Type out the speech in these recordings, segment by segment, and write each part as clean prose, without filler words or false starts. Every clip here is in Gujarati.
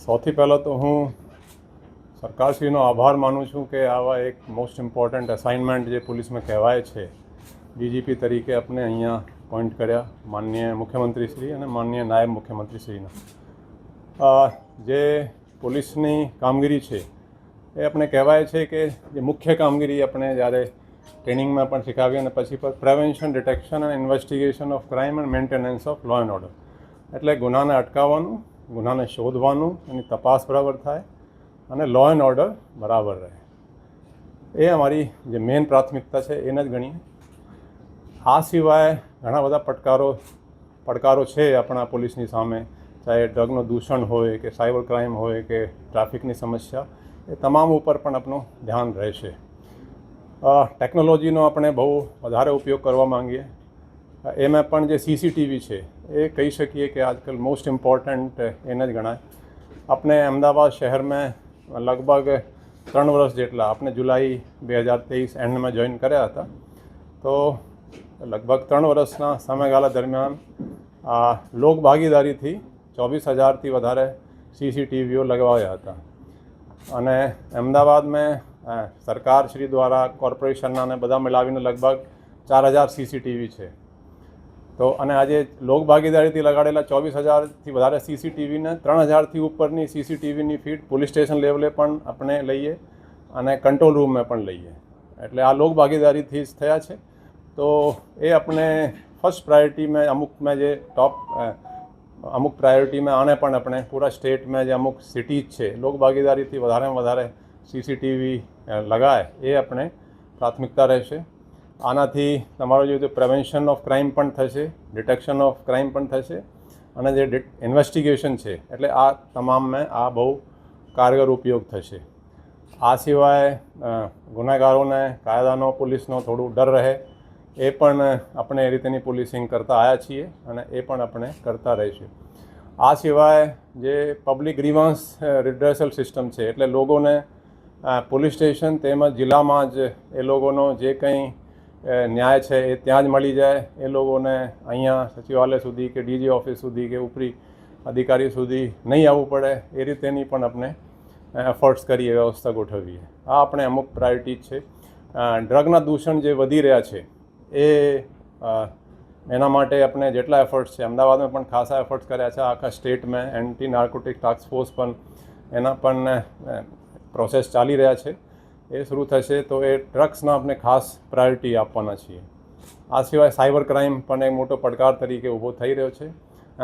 સૌથી પહેલાં તો હું સરકારશ્રીનો આભાર માનું છું કે આવા એક મોસ્ટ ઇમ્પોર્ટન્ટ અસાઇનમેન્ટ જે પોલીસમાં કહેવાય છે ડીજીપી તરીકે આપણે અહીંયા પોઈન્ટ કર્યા માનનીય મુખ્યમંત્રીશ્રી અને માનનીય નાયબ મુખ્યમંત્રીશ્રીના જે પોલીસની કામગીરી છે એ આપણે કહેવાય છે કે જે મુખ્ય કામગીરી આપણે જ્યારે ટ્રેનિંગમાં પણ શીખાવી અને પછી પર પ્રિવેન્શન ડિટેક્શન અને investigation of crime and maintenance of law and order એટલે ગુનાને અટકાવવાનું, ગુનાને શોધવાનું, એની તપાસ બરાબર થાય અને લો એન્ડ ઓર્ડર બરાબર રહે. એ અમારી જે મેઇન પ્રાથમિકતા છે એને જ ગણીએ. આ સિવાય ઘણા બધા પડકારો છે આપણા પોલીસની સામે, ચાહે ડ્રગનું દૂષણ હોય કે સાયબર ક્રાઇમ હોય કે ટ્રાફિકની સમસ્યા, એ તમામ ઉપર પણ આપણું ધ્યાન રહેશે. ટેકનોલોજીનો આપણે બહુ વધારે ઉપયોગ કરવા માંગીએ. એમાં પણ જે સીસીટીવી છે એ કહી શકીએ કે આજકાલ મોસ્ટ ઇમ્પોર્ટન્ટ એને જ ગણાય. આપણે અમદાવાદ શહેરમાં લગભગ 3 વર્ષ જેટલા, આપણે જુલાઈ 2023 એન્ડમાં જોઈન કર્યા હતા, તો લગભગ 3 વર્ષના સમયગાળા દરમિયાન લોક ભાગીદારીથી 24,000થી વધારે સીસીટીવીઓ લગાવ્યા હતા. અને અમદાવાદમાં સરકારશ્રી દ્વારા કોર્પોરેશનના અને બધા મિલાવીને લગભગ 4,000 સીસીટીવી છે. તો અને આજે લોક ભાગીદારીથી લગાડેલા 24,000થી વધારે સીસીટીવીને 3,000થી ઉપરની સીસીટીવીની ફીડ પોલીસ સ્ટેશન લેવલે પણ આપણે લઈએ અને કંટ્રોલ રૂમમાં પણ લઈએ. એટલે આ લોક ભાગીદારીથી જ થયા છે. તો એ આપણે ફર્સ્ટ પ્રાયોરિટીમાં અમુકમાં જે અમુક પ્રાયોરિટીમાં આને પણ આપણે પૂરા સ્ટેટમાં જે અમુક સિટીઝ છે લોક ભાગીદારીથી વધારેમાં વધારે સીસીટીવી લગાય એ આપણે પ્રાથમિકતા રહેશે. આનાથી તમારો જે પ્રિવેન્શન ઓફ ક્રાઇમ પણ થશે, ડિટેક્શન ઓફ ક્રાઇમ પણ થશે અને જે ઇન્વેસ્ટિગેશન છે એટલે આ તમામમાં આ બહુ કારગર ઉપયોગ થશે. આ સિવાય ગુનેગારોને કાયદાનો, પોલીસનો થોડું ડર રહે એ પણ આપણે એ રીતેની પોલીસિંગ કરતા આવ્યા છીએ અને એ પણ આપણે કરતા રહીશું. આ સિવાય જે પબ્લિક ગ્રીવાન્સ રિડ્રેસલ સિસ્ટમ છે એટલે લોકોને પોલીસ સ્ટેશન તેમજ જિલ્લામાં જ એ લોકોનો જે કંઈ ન્યાય છે એ ત્યાં જ મળી જાય, એ લોકોને અહીંયા સચિવાલય સુધી કે ડીજી ઓફિસ સુધી કે ઉપરી અધિકારી સુધી નહીં આવવું પડે એ રીતેની પણ આપણે એફર્ટ્સ કરીએ, વ્યવસ્થા ગોઠવીએ. આ આપણે અમુક પ્રાયોરિટી છે. ડ્રગના દૂષણ જે વધી રહ્યા છે એના માટે આપણે જેટલા એફર્ટ્સ છે, અમદાવાદમાં પણ ખાસા એફર્ટ્સ કર્યા છે, આખા સ્ટેટમાં એન્ટી નાર્કોટિક ટાસ્ક ફોર્સ પણ એના પણ પ્રોસેસ ચાલી રહ્યા છે. એ શરૂ થશે તો એ ડ્રગ્સના આપણે ખાસ પ્રાયોરિટી આપવાના છીએ. આ સિવાય સાયબર ક્રાઇમ પણ એક મોટો પડકાર તરીકે ઊભો થઈ રહ્યો છે.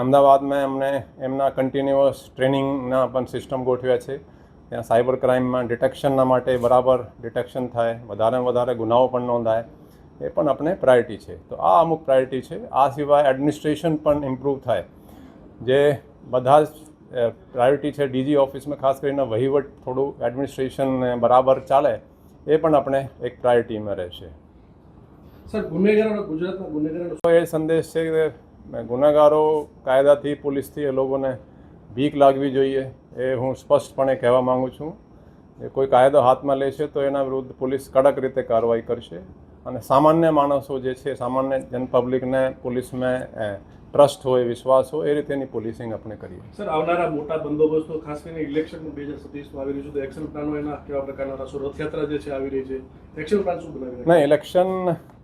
અમદાવાદમાં અમને એમના કન્ટિન્યુઅસ ટ્રેનિંગના પણ સિસ્ટમ ગોઠવ્યા છે. ત્યાં સાયબર ક્રાઇમમાં ડિટેક્શનના માટે બરાબર ડિટેક્શન થાય, વધારેમાં વધારે ગુનાઓ પણ નોંધાય, એ પણ આપણે પ્રાયોરિટી છે. તો આ અમુક પ્રાયોરિટી છે. આ સિવાય એડમિનિસ્ટ્રેશન પણ ઇમ્પ્રૂવ થાય, જે બધા જ પ્રાયોરિટી છે. ડીજી ઓફિસમાં ખાસ કરીને વહીવટ થોડું એડમિનિસ્ટ્રેશન બરાબર ચાલે એ પણ આપણે એક પ્રાયોરિટીમાં રહેશે. સર, ગુજરાતના ગુનેગારો એ સંદેશ છે કે ગુનેગારો કાયદાથી, પોલીસથી એ લોકોને બીક લાગવી જોઈએ. એ હું સ્પષ્ટપણે કહેવા માગું છું. એ કોઈ કાયદો હાથમાં લેશે તો એના વિરુદ્ધ પોલીસ કડક રીતે કાર્યવાહી કરશે. અને સામાન્ય માણસો જે છે, સામાન્ય જનપબ્લિકને પોલીસમાં ટ્રસ્ટ હોય, વિશ્વાસ હોય, એ રીતેની પોલીસિંગ આપણે કરીએ. સર, આવનારા મોટા બંદોબસ્તો ખાસ કરીને ઇલેક્શન 2027 આવી રહ્યું છે, તો એક્શન પ્લાનો એના કેવા પ્રકારના રહેશે? રથયાત્રા જે છે આવી રહી છે, એક્શન પ્લાન શું બનાવી રહ્યા? નહીં, ઇલેક્શન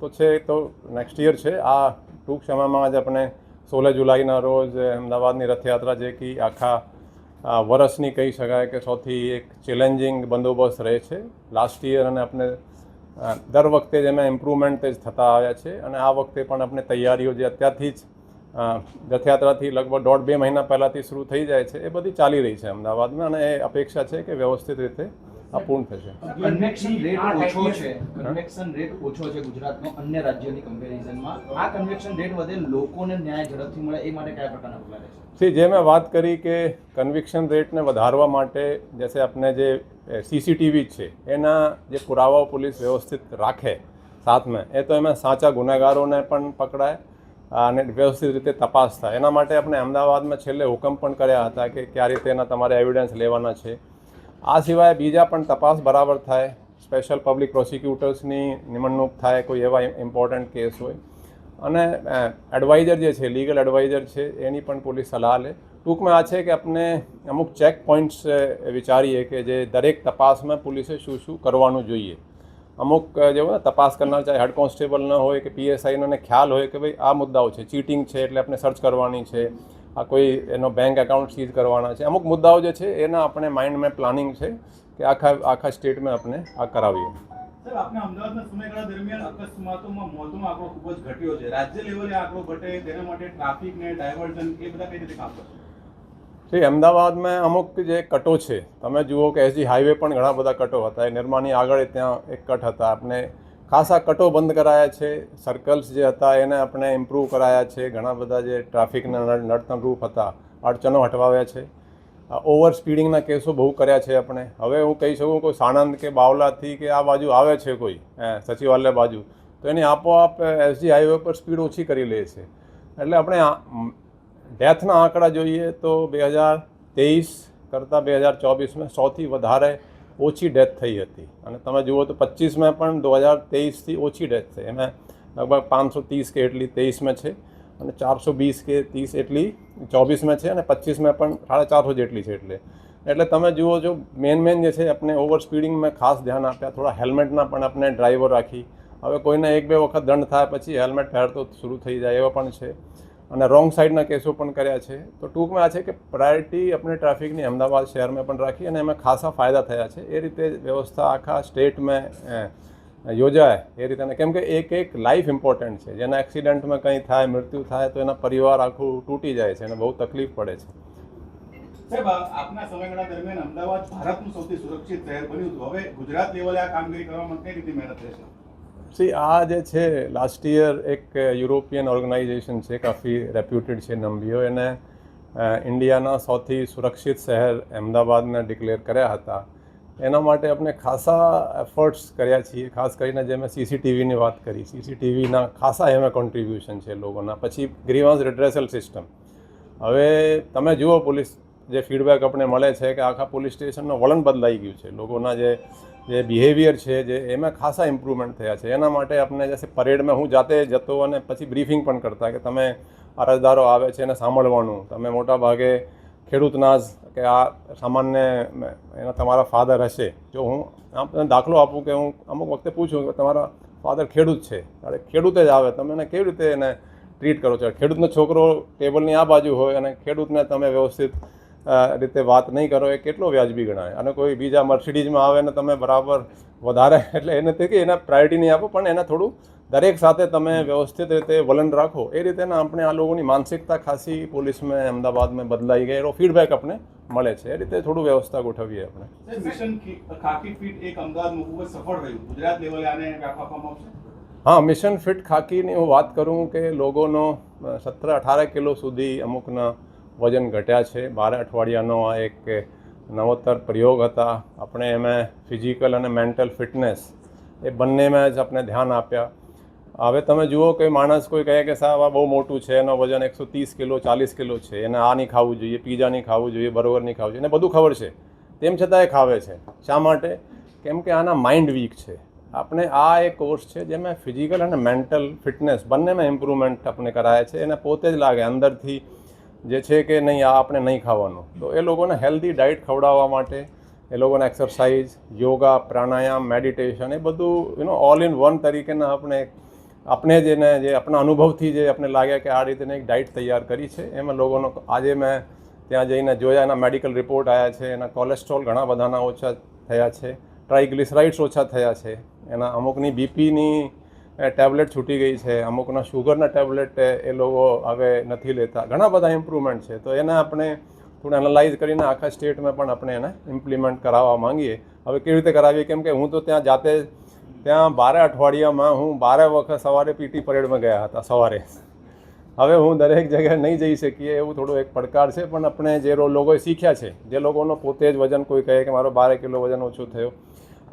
તો છે તો નેક્સ્ટ યર છે. આ ટૂંક સમયમાં જ આપણે 16 જુલાઈના રોજ અમદાવાદની રથયાત્રા, જે કે આખા વર્ષની કહી શકાય કે સૌથી એક ચેલેન્જિંગ બંદોબસ્ત રહે છે. લાસ્ટ યર અને આપણે દર વખતે જ એમાં ઇમ્પ્રુવમેન્ટ જ થતા આવ્યા છે અને આ વખતે પણ આપણે તૈયારીઓ જે અત્યારથી જ રથયાત્રાથી લગભગ 1.5-2 મહિના પહેલાંથી શરૂ થઈ જાય છે એ બધી ચાલી રહી છે અમદાવાદમાં અને એ અપેક્ષા છે કે વ્યવસ્થિત રીતે આ પૂર્ણ થશે. કન્વેક્શન રેટ ઓછો છે ગુજરાતનો અન્ય રાજ્યોની કમ્પેરિઝનમાં. આ કન્વેક્શન રેટ વધે, લોકોને ન્યાય ઝડપથી મળે, એ માટે કયા પ્રકારના પગલાં લેશે? જે મેં વાત કરી કે કન્વિક્શન રેટને વધારવા માટે જैसे આપણે જે સીસીટીવી છે એના જે પુરાવાઓ પોલીસ વ્યવસ્થિત રાખે સાથમાં, એ તો એમાં સાચા ગુનેગારોને પણ પકડાય અને વ્યવસ્થિત રીતે તપાસ થાય. એના માટે આપણે અમદાવાદમાં છેલ્લે હુકમ પણ કર્યા હતા કે કયા રીતેના તમારે એવિડન્સ લેવાના છે. આ સિવાય બીજા પણ તપાસ બરાબર થાય, સ્પેશિયલ પબ્લિક પ્રોસિક્યુટર્સની નિમણૂક થાય કોઈ એવા ઇમ્પોર્ટન્ટ કેસ હોય, અને એડવાઇઝર જે છે, લીગલ એડવાઇઝર છે, એની પણ પોલીસ સલાહ લે. ટૂંકમાં આ છે કે આપણે અમુક ચેક પોઈન્ટ્સ વિચારીએ કે જે દરેક તપાસમાં પોલીસે શું શું કરવાનું જોઈએ. અમુક જે હોય ને તપાસ કરનાર ચાહે હેડ કોન્સ્ટેબલ ન હોય કે પીએસઆઈનો ખ્યાલ હોય કે ભાઈ આ મુદ્દાઓ છે, ચીટિંગ છે એટલે આપણે સર્ચ કરવાની છે, આ કોઈ એનો બેંક એકાઉન્ટ સીઝ કરવાના છે, અમુક મુદ્દાઓ જે છે એના આપણે માઇન્ડમાં પ્લાનિંગ છે કે આખા સ્ટેટમાં આપણે આ કરાવીએ. સર, આપના અમદાવાદના સમયગાળા દરમિયાન અકસ્માતોમાં મોતનો આંકડો ખૂબ જ ઘટ્યો છે. રાજ્ય લેવલે આંકડો ઘટે તેના માટે ટ્રાફિક ને ડાયવર્ઝન એ બધા કઈ રીતે કામ કરશે? તો અમદાવાદમાં અમુક જે કટો છે, તમે જુઓ કે એસજી હાઈવે પણ ઘણા બધા કટો હતા. એ નિર્માની આગળ ત્યાં એક કટ હતા. આપણે ખાસા કટો બંધ કરાયા છે. સર્કલ્સ જે હતા એને આપણે ઇમ્પ્રૂવ કરાયા છે. ઘણા બધા જે ટ્રાફિકના નડતરરૂપ હતા અડચણો હટવાવ્યા છે. ઓવર સ્પીડિંગના કેસો બહુ કર્યા છે આપણે. હવે હું કહી શકું કોઈ સાણંદ કે બાવલાથી કે આ બાજુ આવે છે કોઈ સચિવાલય બાજુ, તો એની આપોઆપ એસજી હાઈવે પર સ્પીડ ઓછી કરી લે છે. એટલે આપણે ડેથના આંકડા જોઈએ તો 2023 કરતાં 2024માં 100થી વધારે ઓછી ડેથ થઈ હતી. અને તમે જુઓ તો 25માં પણ 2023થી ઓછી ડેથ થઈ. એમાં લગભગ 530 કે એટલી 23માં છે અને 420 કે 30 એટલી 24માં છે અને 25માં પણ 450 જેટલી છે. એટલે તમે જુઓ છો મેન જે છે આપણે ઓવર સ્પીડિંગમાં ખાસ ધ્યાન આપ્યા. થોડા હેલ્મેટના પણ આપણે ડ્રાઈવર રાખી. હવે કોઈને 1-2 વખત દંડ થાય પછી હેલ્મેટ પહેરતો શરૂ થઈ જાય એવા પણ છે. અને રોંગ સાઈડના કેસો પણ કર્યા છે. તો ટૂંકમાં આ છે કે પ્રાયોરિટી આપણે ટ્રાફિકની અમદાવાદ શહેરમાં પણ રાખી અને એમાં ખાસા ફાયદા થયા છે. એ રીતે વ્યવસ્થા આખા સ્ટેટમાં યોજાય એ રીતે. કેમ કે એક લાઈફ ઇમ્પોર્ટન્ટ છે. જેના એક્સિડન્ટમાં કંઈ થાય, મૃત્યુ થાય તો એના પરિવાર આખું તૂટી જાય છે અને બહુ તકલીફ પડે છે. સાહેબ, આપના સમયગાળા દરમિયાન અમદાવાદ ભારતનું સૌથી સુરક્ષિત શહેર બન્યું હતું. હવે ગુજરાત લેવલે આ કામગીરી કરવામાં કઈ રીતે મહેનત રહેશે? આ જે છે લાસ્ટ યર એક યુરોપિયન ઓર્ગેનાઇઝેશન છે, કાફી રેપ્યુટેડ છે, નમ્બીઓ, એને ઇન્ડિયાના સૌથી સુરક્ષિત શહેર અમદાવાદને ડિક્લેર કર્યા હતા. એના માટે આપણે ખાસા એફર્ટ્સ કર્યા છીએ. ખાસ કરીને જે મેં સીસીટીવીની વાત કરી, સીસીટીવીના ખાસા એમાં કોન્ટ્રીબ્યુશન છે લોકોના. પછી ગ્રીવાન્સ રિડ્રેસલ સિસ્ટમ. હવે તમે જુઓ પોલીસ જે ફીડબેક આપણે મળે છે કે આખા પોલીસ સ્ટેશનનું વલણ બદલાઈ ગયું છે. લોકોના જે બિહેવિયર છે જે એમાં ખાસા ઇમ્પ્રુવમેન્ટ થયા છે. એના માટે આપણે જैसे પરેડમાં હું જાતે જતો અને પછી બ્રીફિંગ પણ કરતા કે તમે અરજદારો આવે છે એને સાંભળવાનું. તમે મોટા ભાગે ખેડૂતના જ કે આ સામાન્ય એના તમારા ફાધર હશે. જો હું આમ દાખલો આપું કે હું અમુક વખતે પૂછું કે તમારા ફાધર ખેડૂત છે, ત્યારે ખેડૂતે જ આવે, તમે એને કેવી રીતે એને ટ્રીટ કરો છો? ખેડૂતનો છોકરો ટેબલની આ બાજુ હોય અને ખેડૂતને તમે વ્યવસ્થિત રીતે વાત નહીં કરો, એ કેટલો વ્યાજબી ગણાય? અને કોઈ બીજા મર્સિડીઝમાં આવે ને તમે બરાબર વધારે, એટલે એને તે કે એના પ્રાયોરિટી નહીં આપો, પણ એને થોડું દરેક સાથે તમે વ્યવસ્થિત રીતે વલણ રાખો. એ રીતેના આપણે આ લોકોની માનસિકતા ખાસી પોલીસમાં અમદાવાદમાં બદલાઈ ગઈ, એનો ફીડબેક આપણે મળે છે. એ રીતે થોડું વ્યવસ્થા ગોઠવીએ આપણે. મિશન ખાકી ફિટ એક અમદાવાદમાં ખૂબ જ સફળ રહ્યું. ગુજરાત લેવલે આને આપવામાં આવશે? હા, મિશન ફિટ ખાકીની હું વાત કરું કે લોકોનો 17-18 કિલો સુધી અમુકના વજન ઘટ્યા છે. 12 અઠવાડિયાનો આ એક નવોત્તર પ્રયોગ હતા. આપણે એમાં ફિઝિકલ અને મેન્ટલ ફિટનેસ એ બંનેમાં જ આપણે ધ્યાન આપ્યા. હવે તમે જુઓ કે માણસ કોઈ કહે કે સાહેબ આ બહુ મોટું છે, એનો વજન 130 કિલો 40 કિલો છે, એને આ નહીં ખાવું જોઈએ, પીઝા નહીં ખાવું જોઈએ, બર્ગર નહીં ખાવું જોઈએ, એને બધું ખબર છે, તેમ છતાં એ ખાવે છે. શા માટે? કેમ કે આના માઇન્ડ વીક છે. આપણે આ એક કોર્સ છે જેમાં ફિઝિકલ અને મેન્ટલ ફિટનેસ બંનેમાં ઇમ્પ્રુવમેન્ટ આપણે કરાય છે. એને પોતે જ લાગે અંદરથી જે છે કે નહીં આ આપણે નહીં ખાવાનું. તો એ લોકોને હેલ્ધી ડાયટ ખવડાવવા માટે એ લોકોને એક્સરસાઇઝ, યોગા, પ્રાણાયામ, મેડિટેશન એ બધું ઓલ ઇન વન તરીકેના આપણે જેને જે આપણા અનુભવથી જે આપણે લાગ્યા કે આ રીતેને એક ડાયટ તૈયાર કરી છે. એમાં લોકોનો આજે મેં ત્યાં જઈને જોયા, એના મેડિકલ રિપોર્ટ આવ્યા છે, એના કોલેસ્ટ્રોલ ઘણા બધાના ઓછા થયા છે, ટ્રાઇગ્લિસરાઇડ્સ ઓછા થયા છે, એના અમુકની બીપીની ટેબ્લેટ છૂટી ગઈ છે, અમુકના શુગરના ટેબ્લેટ એ લોકો હવે નથી લેતા. ઘણા બધા ઇમ્પ્રુવમેન્ટ છે. તો એને આપણે થોડું એનાલાઇઝ કરીને આખા સ્ટેટમાં પણ આપણે એને ઇમ્પ્લિમેન્ટ કરાવવા માંગીએ. હવે કેવી રીતે કરાવીએ? કેમ કે હું તો ત્યાં જાતે ત્યાં 12 અઠવાડિયામાં હું 12 વખત સવારે પીટી પરેડમાં ગયા હતા સવારે. હવે હું દરેક જગ્યાએ નહીં જઈ શકીએ એવું થોડું એક પડકાર છે. પણ આપણે જે લોકોએ શીખ્યા છે, જે લોકોનો પોતે જ વજન કોઈ કહે કે મારો 12 કિલો વજન ઓછું થયો,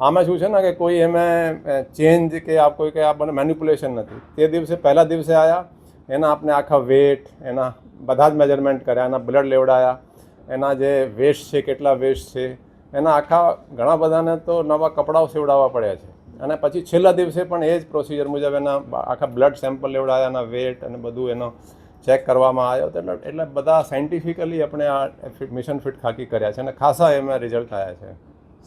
આમાં શું છે ને કે કોઈ એમાં ચેન્જ કે આપ કોઈ કે આ મને મેન્યુપ્યુલેશન નથી. તે દિવસે પહેલા દિવસે આવ્યા, એના આપણે આખા વેટ, એના બધા જ મેજરમેન્ટ કર્યા, એના બ્લડ લેવડાયા, એના જે વેસ્ટ છે કેટલા વેસ્ટ છે, એના આખા ઘણા બધાને તો નવા કપડાઓ સીવડાવવા પડ્યા છે. અને પછી છેલ્લા દિવસે પણ એ જ પ્રોસિજર મુજબ એના આખા બ્લડ સેમ્પલ લેવડાયા, એના વેટ અને બધું એનો ચેક કરવામાં આવ્યો હતો એટલે બધા સાયન્ટિફિકલી આપણે આ મિશન ફિટ ખાકી કર્યા છે અને ખાસા એમાં રિઝલ્ટ આવ્યા છે.